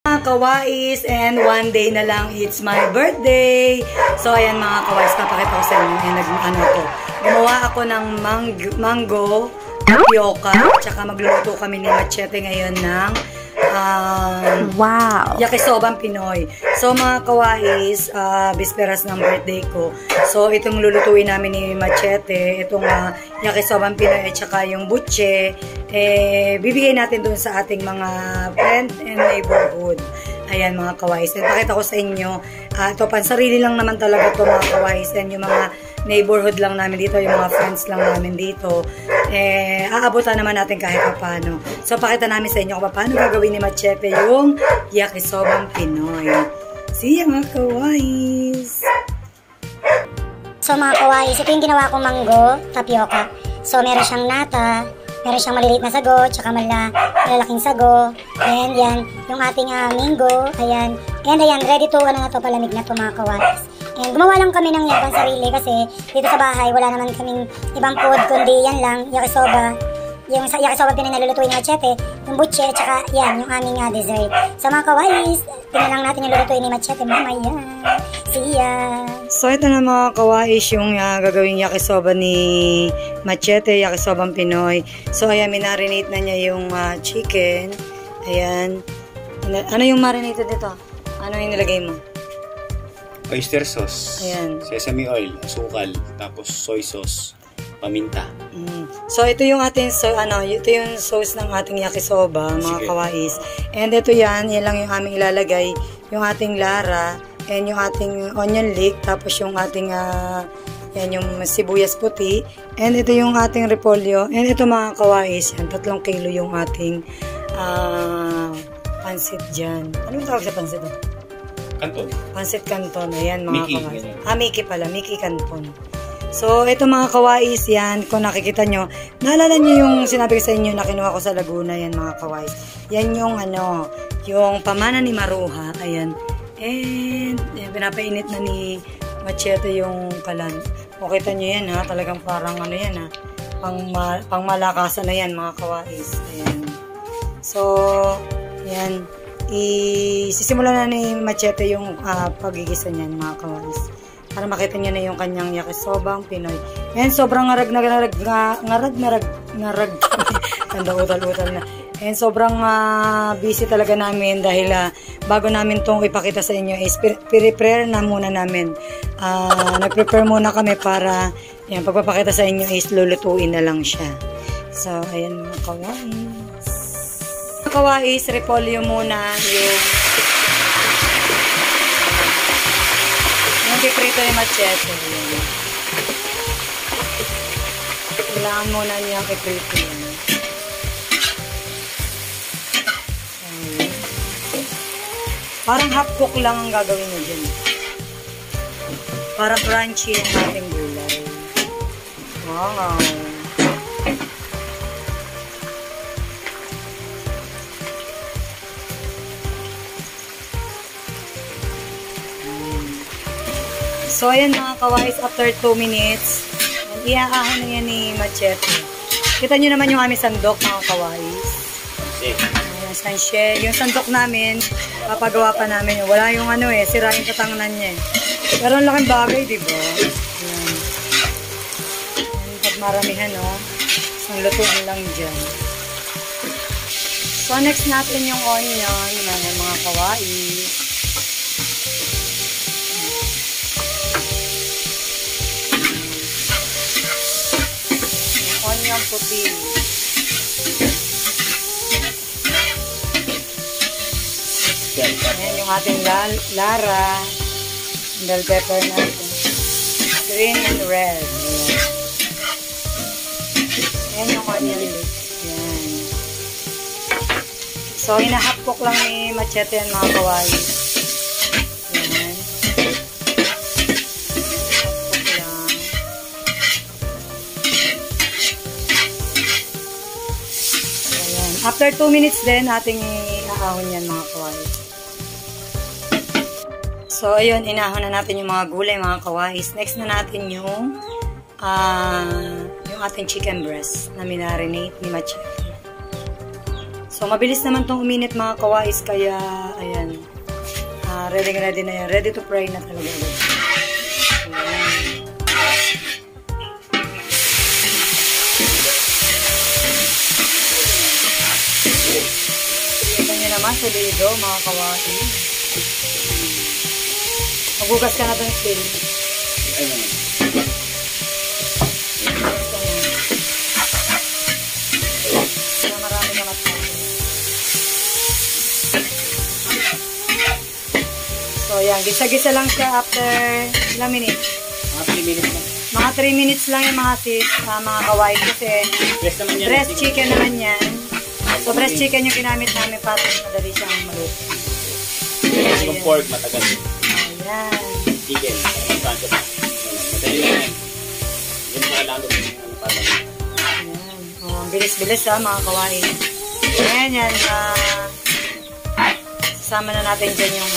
Mga kawais, and one day na lang it's my birthday. So ayan mga kawais, papakita ko sa inyo. Gumawa ako ng mango tapioca, tsaka magluluto kami ni Machete ngayon ng wow, yakisobang Pinoy. So mga kawais, bisperas ng birthday ko. So itong lulutuin namin ni Machete, itong yakisobang Pinoy at tsaka yung butche, bibigay natin doon sa ating mga friend and neighborhood. Ayan mga kawais. And pakita ko sa inyo, ito pansarili lang naman talaga to mga kawais. And yung mga neighborhood lang namin dito, yung mga friends lang namin dito, aabutan naman natin kahit paano. So pakita namin sa inyo kung paano gagawin ni Machete yung yakisobang Pinoy. See ya mga kawais! So mga kawais, ito yung ginawa kong mango tapioca. So meron siyang nata, meron siyang maliliit na sago, tsaka malalaking sago. And yan, yung ating mango, ayan. And ayan, ready to, na to, palamig na to mga kawais. And gumawa lang kami ng yan sarili kasi dito sa bahay, wala naman kaming ibang food, kundi yan lang, yakisoba. Yung yakisoba Pinoy na lulutuin ni Machete, yung butche, tsaka yan, yung aming dessert. So mga kawais, tingnan lang natin yung lulutuin ni Machete mamaya. See ya! So ito na mga kawais yung gagawing yakisoba ni Machete, yakisobang Pinoy. So ayan, minarinate na niya yung chicken. Ayan. Ano yung marinated dito? Ano yung nilagay mo? Oyster sauce, ayan, sesame oil, asukal, tapos soy sauce, paminta. So ito yung ating ito yung sauce ng ating yakisoba mga kawais. And ito yan lang yung aming ilalagay, yung ating lara, and yung ating onion leek, tapos yung ating yan yung sibuyas puti, and ito yung ating repolyo, and ito mga kawais, yan 3 kilo yung ating pansit dyan. Ano yung tawag sa pansit? Canton. Pansit Canton. Ayan mga Mickey, kawais. Mickey pala. Mickey Canton. So, ito mga kawais yan. Kung nakikita nyo, naalala nyo yung sinabi ko sa inyo na kinuha ko sa Laguna. Yan mga kawais. Yan yung yung pamana ni Maruha. Ayan. And, pinapainit na ni Machete yung kalan. O kita nyo yan ha. Talagang parang yan ha. Pangmalakasan na yan mga kawais. Ayan. So, yan. Isisimulan na ni Machete yung pagigisa niyan mga kawais. Para makita niyo na yung kanyang yakisobang Pinoy. And sobrang ngarag. Tanda utal-utal na. And sobrang busy talaga namin dahil bago namin tong ipakita sa inyo is prepare na muna namin. Nag-prepare muna kami para yan, pagpapakita sa inyo is lulutuin na lang siya. So, ayan mga kawais. Kawais, repolyo muna yung piprito ni Machete. Kailangan muna niyang piprito yan. Parang half cook lang ang gagawin mo dyan. Para crunchy yung ating gulay. Wow! So, ayan mga kawais, after 2 minutes, iaahan na yan ni Machete. Kita nyo naman yung aming sandok mga kawais. Ayan, sansye. Yung sandok namin, papagawa pa namin. Wala yung sira yung katangnan niya eh. Pero ang laking bagay, diba? Ayan. Ayan, pag maramihan, isang lutuan lang dyan. So, next natin yung onion, mga kawais. Onion puti. Ayan yung ating lara. Bell pepper natin. Green and red. Ayan yung onion leek. Ayan. So, hinahapok lang ni Machete yan mga kawais. Ayan. After 2 minutes din, ating iahon yan mga kawais. So, ayun, inahon na natin yung mga gulay mga kawais. Next na natin yung ating chicken breast na minarinate ni Machete. So, So, mabilis naman tong uminit mga kawais, kaya, ayan. Ready na yan. Ready to fry na talaga. Ayan. Kita nyo naman, solido, mga kawais. Magugas ka na itong still. Ay naman. Kaya marami na matapos. So, yan. Gisa-gisa lang siya after ilang minutes. Mga 3 minutes lang. Mga 3 minutes lang yung mga sis, mga kawais. Kasi Breast naman yan. breast chicken naman yan. So, breast chicken yung ginamit namin para madali siyang maluto. Kasi kung pork, matagal. Ayan. Chicken. Madali lang yan. Yun mga lalo. Ayan. Oh, ang bilis-bilis ha, mga kawais. Ayan yan. Sasama na natin dyan yung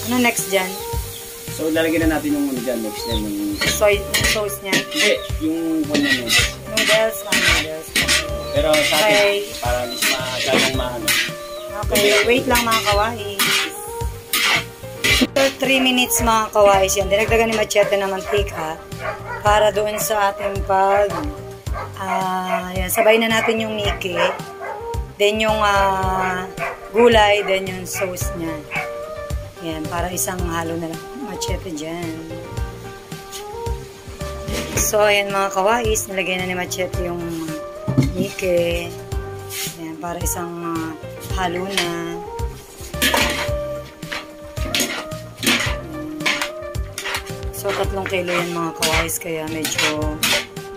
ano next dyan? So, lalagyan na natin yung dyan. Next na yung Soy sauce niya. hindi, yung kanya mo. Noodles. Noodles. Pero sa atin, Okay. para hindi siya masyadong maano. Okay, wait lang mga kawais. After 3 minutes mga kawais yan, dinagdagan ni Machete ng mantika para doon sa ating pag yan, sabay na natin yung miki, then yung gulay, then yung sauce niya. Yan, para isang halo na lang. Machete dyan. So, ayan mga kawais, nilagay na ni Machete yung miki. Yan, para isang halo na. So, 3 kilo yan mga kawais, kaya medyo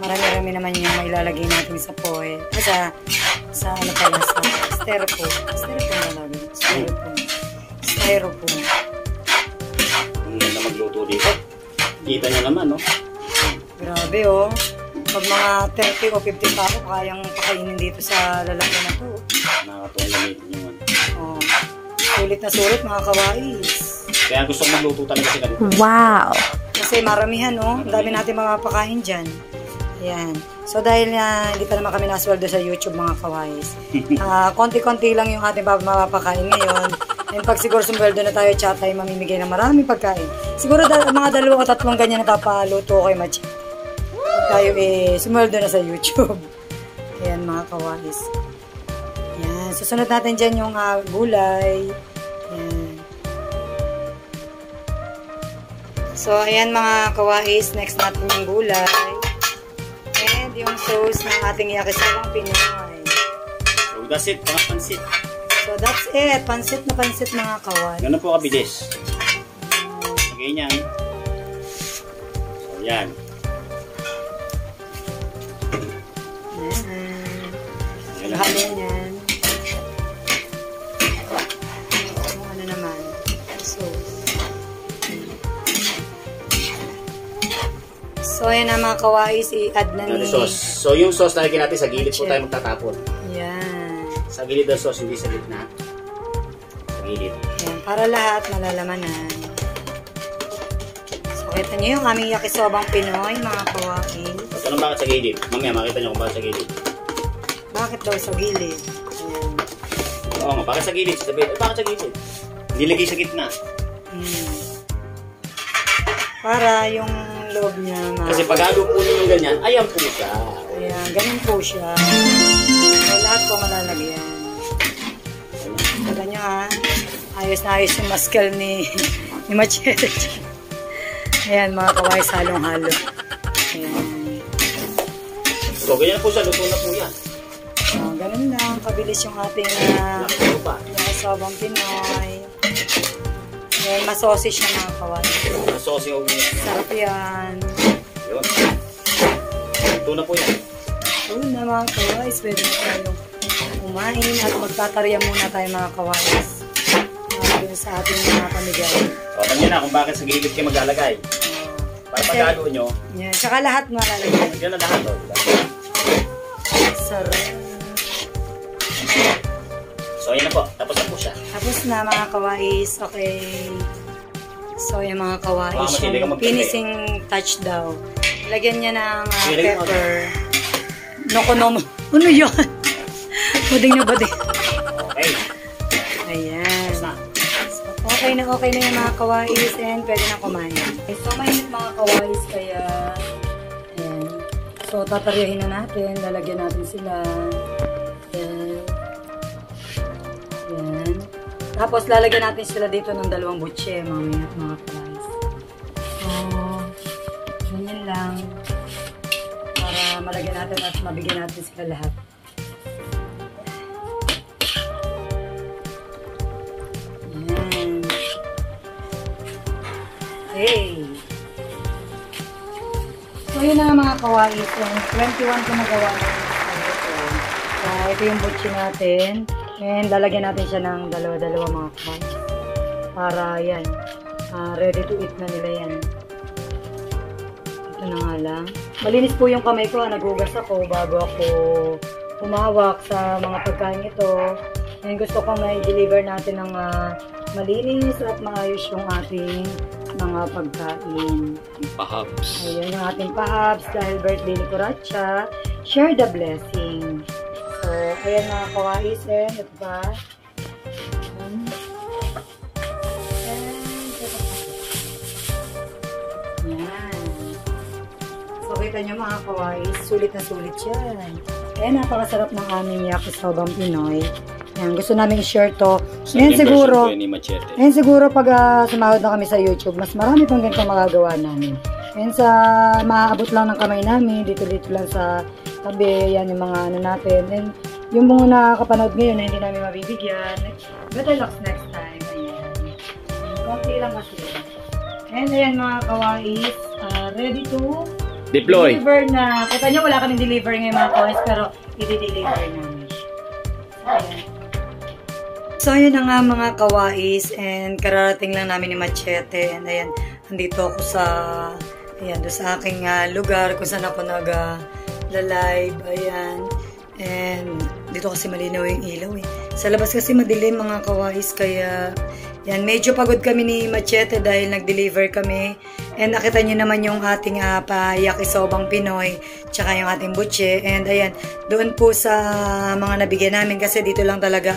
marami-rami naman yung mailalagay natin sa foil. Sa ano pala, sa styrofoam. Styrofoam. Ang ganda magluto dito. Kita nyo naman, no? Grabe, oh. Pag mga 30 o 50 pa ako, kayang pakainin dito sa lalaki na to. Nakakatuwang gamitin nyo man. Oh. Sulit na sulit, mga kawais. Kaya gusto ko magluto talaga sa ganito. Wow! Kasi maramihan, no? Ang dami natin mapapakain dyan. Ayan. So, dahil hindi pa naman kami nasweldo sa YouTube, mga kawais. Konti-konti lang yung ating mapapakain ngayon. And pag siguro sumweldo na tayo, tsaka tayo mamimigay ng maraming pagkain. Siguro mga 2 o 3 ganyan na papaluto kay Machi. Pag tayo sumweldo na sa YouTube. Ayan, mga kawais. Ayan. Susunod natin dyan yung gulay. Ayan. So, ayan mga kawais. Next natin yung gulay. And yung sauce ng ating yakisawang Pinoy. So that's it, mga pansit. So, that's it. Pansit na pansit mga kawais. Ganun po kabilis. Lagay niyan. So, yan. Ayan. Halo niyan. Yung ano naman. Sauce. So, ayan na mga kawais. I-add na ni... Sauce. So, yung sauce lagyan natin sa gilid po tayo magtatapon. Yan. Sa gilid ng sauce, hindi sa gitna. Sa gilid. Yan. Para lahat malalamanan. So, kita nyo yung aming yakisobang Pinoy, mga kawais. So, anong bakit sa gilid? Mamaya, makita nyo kung bakit sa gilid. Bakit daw sa gilid? Ayan. Oo nga, bakit sa gilid? Sabihin, bakit sa gilid? Hindi lagay sa gitna. Para yung loob niya Kasi pag halupunin yung ganyan, ayan po siya. Ayan, ganun po siya. So, lahat po malalagyan. Kita nyo ha. Ayos na ayos yung mascal ni Machete. Ayan, mga kawais, halong-halo. Ayan. So, ganyan po siya. Luto na po yan. So, ganun lang. Kabilis yung ating Ano pa? yakisawang Pinoy. Ayan, masosi siya mga kawais. Sauce yung Sarap yan. yun. Luto na po yan. So, na mga kawais, pwede na tayo kumain at magtatarya muna tayo mga kawais. Dun sa ating mga pamigay. O, alam niyo na kung bakit sa gilid kayo maglalagay. Para Kasi- pag-halo nyo, Yan, tsaka lahat malalagyan. yan na lahat. Diba? Sarap. So, ayun na po. Tapos na po siya. Tapos na mga kawais. Okay. So, yung mga kawais, Baka masyado ka yung magkape. finishing touch daw. Lagyan niya ng Sige, lagyan mo. pepper. Nokonomo. Ano yan? Buding na buding. Okay. Ayan. Tapos na. Okay na yung mga kawais and pwede na kumain. Okay, so mainit mga kawais kaya ayan. So tataryahin na natin, lalagyan natin sila. Ayan. Ayan. Tapos lalagyan natin sila dito ng 2 butche mga kawais. So ganyan lang para malagyan natin at mabigyan natin sila lahat. Okay. So, yun na mga kawais. 21 ko nagawa na ito yung butchi natin. And lalagyan natin siya ng 2 mga kawais. Para yan. Ready to eat na nila yan. Ito na nga lang. Malinis po yung kamay ko. Nagugas ako bago ako humawak sa mga pagkain ito. And gusto ko na i-deliver natin ng malinis at maayos yung ating mga pagkain. Pahabs. Ayan yung ating pahabs dahil birthday ni Kuratsa. Share the blessing. So, ayan mga kawais. Ito pa. Ayan. So, kita nyo mga kawais. Sulit na sulit yan. Ayan, napakasarap ng aming yakisobang Pinoy. Ayan, gusto namin i-share to. Ngayon siguro pag sumahod na kami sa YouTube, mas marami pang ganito magagawa namin. Ngayon sa maaabot lang ng kamay namin, dito lang sa tabi, yan yung mga ano natin. And yung mga nakakapanood ngayon na hindi namin mabibigyan, better luck next time. Ayan. Konti lang kasi. And ayan mga kawais, ready to deploy. Deliver na. Kita nyo wala kaming deliver ngayon mga kawais, pero i-deliver namin. Ayan. So, ayan na nga mga kawais and kararating lang namin ni Machete and ayan, andito ako sa doon sa aking lugar kung saan ako nag-live, ayan, and dito kasi malinaw yung ilaw sa labas kasi madilim mga kawais kaya yan, medyo pagod kami ni Machete dahil nag-deliver kami and nakita nyo naman yung ating yakisobang Pinoy tsaka yung ating butche and ayan, doon po sa mga nabigyan namin kasi dito lang talaga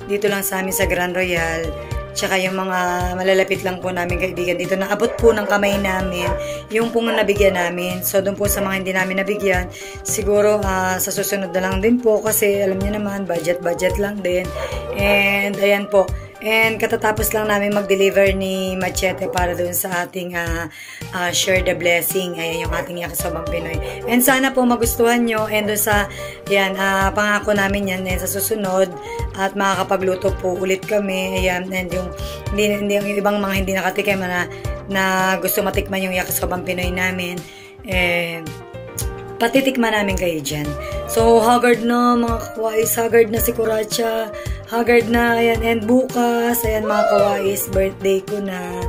dito lang sa amin sa Grand Royal. Tsaka yung mga malalapit lang po namin kaibigan dito. Naabot po ng kamay namin yung pong nabigyan namin. So, doon po sa mga hindi namin nabigyan, siguro sa susunod na lang din po kasi alam niyo naman, budget lang din. And, ayan po. And katatapos lang namin mag-deliver ni Machete para doon sa ating share the blessing. Ayan yung ating yakisobang Pinoy. And sana po magustuhan nyo. And doon sa, yan, pangako namin yan sa susunod. At makakapagluto po ulit kami. Ayan, and yung ibang mga hindi nakatikim na gusto matikman yung yakisobang Pinoy namin. Patitikman namin kayo dyan. So, haggard na mga kawais. Haggard na si Kuratsa. Haggard na. Ayan. And bukas, ayan mga kawais, birthday ko na.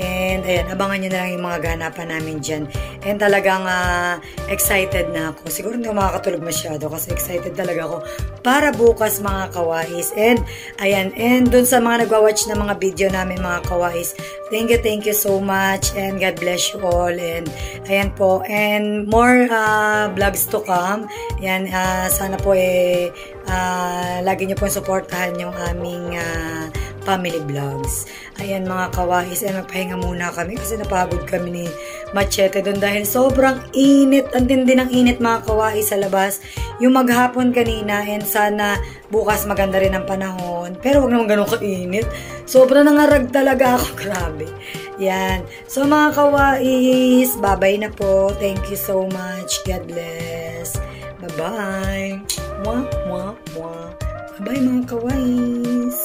And ayan, abangan nyo na lang yung mga ganapan namin dyan. And talagang excited na ako. Siguro hindi ako makakatulog masyado kasi excited talaga ako para bukas mga kawais. And ayan, and dun sa mga nagwa-watch na mga video namin mga kawais, thank you so much and God bless you all. And ayan po, and more vlogs to come. Ayan, sana po lagi nyo po supportahan yung aming family vlogs. Ayan mga kawais, magpahinga muna kami kasi napagod kami ni Machete doon dahil sobrang init, ang tindi ng init mga kawais sa labas. Yung maghapon kanina and sana bukas maganda rin ang panahon. Pero wag naman ganun ka-init. Sobrang nangarag talaga ako. Grabe. Yan. So mga kawais, bye-bye na po. Thank you so much. God bless. Bye-bye. Mwah, mwah, mwah. Bye-bye mga kawais.